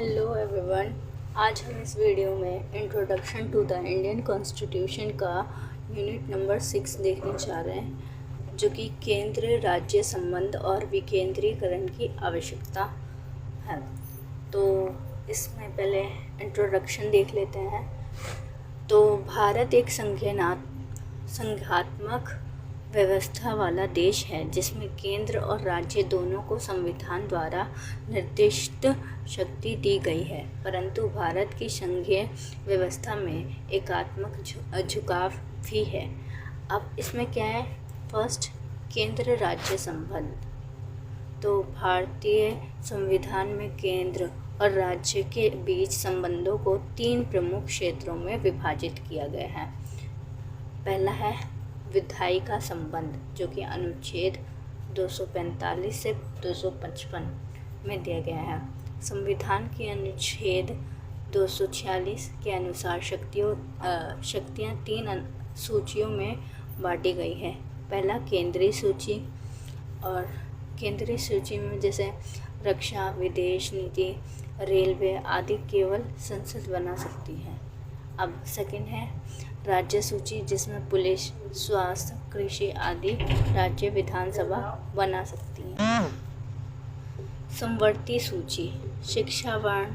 Hello everyone. आज हम इस वीडियो में introduction to the Indian constitution का यूनिट नंबर 6 देखने जा रहे हैं, जो कि केंद्र राज्य संबंध और विकेंद्रीकरण की आवश्यकता है। तो इसमें पहले इंट्रोडक्शन देख लेते हैं। तो भारत एक संघात्मक व्यवस्था वाला देश है, जिसमें केंद्र और राज्य दोनों को संविधान द्वारा निर्दिष्ट शक्ति दी गई है, परंतु भारत की संघीय व्यवस्था में एकात्मक झुकाव भी है। अब इसमें क्या है? फर्स्ट, केंद्र राज्य संबंध। तो भारतीय संविधान में केंद्र और राज्य के बीच संबंधों को 3 प्रमुख क्षेत्रों में विभाजित किया गया है। पहला है विधायी का संबंध, जो कि अनुच्छेद 245 से 255 में दिया गया है। संविधान के अनुच्छेद 246 के अनुसार शक्तियाँ 3 सूचियों में बांटी गई है। पहला केंद्रीय सूची, और केंद्रीय सूची में जैसे रक्षा, विदेश नीति, रेलवे आदि केवल संसद बना सकती है। अब सेकंड है राज्य सूची, जिसमें पुलिस, स्वास्थ्य, कृषि आदि राज्य विधानसभा बना सकती है। समवर्ती सूची, शिक्षा, वर्ण,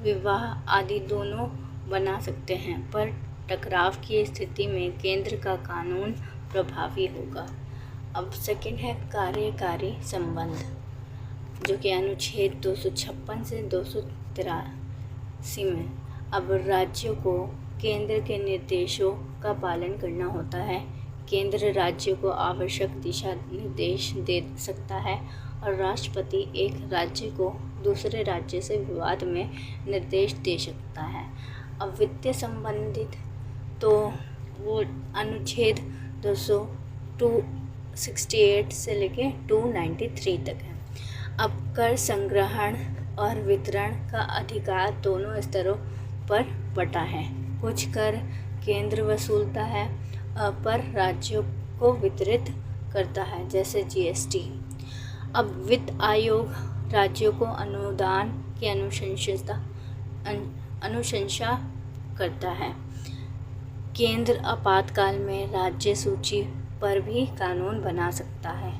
विवाह आदि दोनों बना सकते हैं, पर टकराव की स्थिति में केंद्र का कानून प्रभावी होगा। अब सेकंड है कार्यकारी संबंध, जो कि अनुच्छेद 256 से 283 में। अब राज्यों को केंद्र के निर्देशों का पालन करना होता है। केंद्र राज्य को आवश्यक दिशा निर्देश दे सकता है, और राष्ट्रपति एक राज्य को दूसरे राज्य से विवाद में निर्देश दे सकता है। अब वित्तीय संबंधित, तो वो अनुच्छेद 268 से लेके 293 तक है। अब कर संग्रहण और वितरण का अधिकार दोनों स्तरों पर बटा है। कुछ कर केंद्र वसूलता है, पर राज्यों को वितरित करता है, जैसे जीएसटी। अब वित्त आयोग राज्यों को अनुदान की अनुशंसा करता है। केंद्र आपातकाल में राज्य सूची पर भी कानून बना सकता है।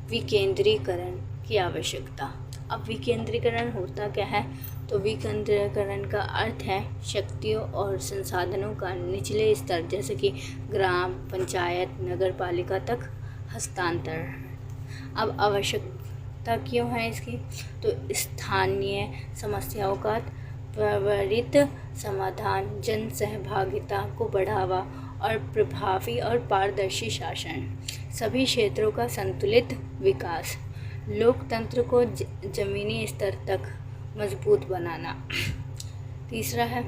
विकेंद्रीकरण की आवश्यकता। अब विकेंद्रीकरण होता क्या है? तो विकेंद्रीकरण का अर्थ है शक्तियों और संसाधनों का निचले स्तर, जैसे कि ग्राम पंचायत, नगर पालिका तक हस्तांतरण। अब आवश्यकता क्यों है इसकी? तो स्थानीय समस्याओं का त्वरित समाधान, जन सहभागिता को बढ़ावा और प्रभावी और पारदर्शी शासन, सभी क्षेत्रों का संतुलित विकास, लोकतंत्र को जमीनी स्तर तक मजबूत बनाना। तीसरा है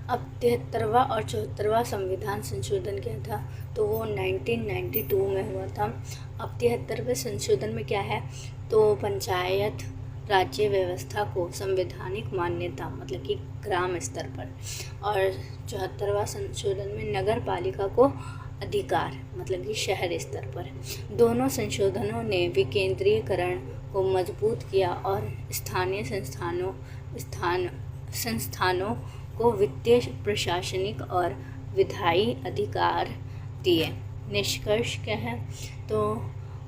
अब 73वां और 74वां संविधान संशोधन क्या था? तो वो 1992 में हुआ था। अब 73वें संशोधन में क्या है? तो पंचायत राज्य व्यवस्था को संवैधानिक मान्यता, मतलब कि ग्राम स्तर पर, और 74वां संशोधन में नगर पालिका को अधिकार, मतलब कि शहर स्तर पर। दोनों संशोधनों ने विकेंद्रीकरण को मजबूत किया और स्थानीय संस्थानों को वित्तीय, प्रशासनिक और विधायी अधिकार दिए। निष्कर्ष क्या है? तो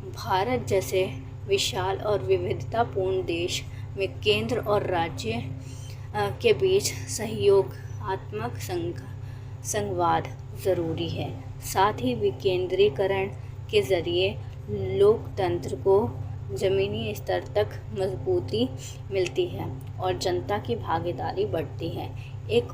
भारत जैसे विशाल और विविधतापूर्ण देश में केंद्र और राज्य के बीच सहयोगात्मक संवाद ज़रूरी है। साथ ही विकेंद्रीकरण के ज़रिए लोकतंत्र को ज़मीनी स्तर तक मजबूती मिलती है और जनता की भागीदारी बढ़ती है। एक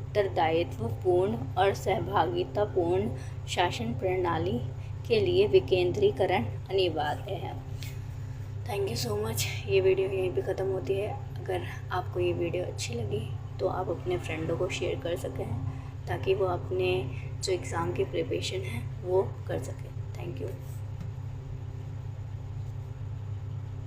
उत्तरदायित्वपूर्ण और सहभागितापूर्ण शासन प्रणाली के लिए विकेंद्रीकरण अनिवार्य है। Thank you so much. ये वीडियो यहीं पे ख़त्म होती है। अगर आपको ये वीडियो अच्छी लगी तो आप अपने फ्रेंडों को शेयर कर सकें, ताकि वो अपने जो एग्ज़ाम की प्रिपरेशन है वो कर सकें। Thank you.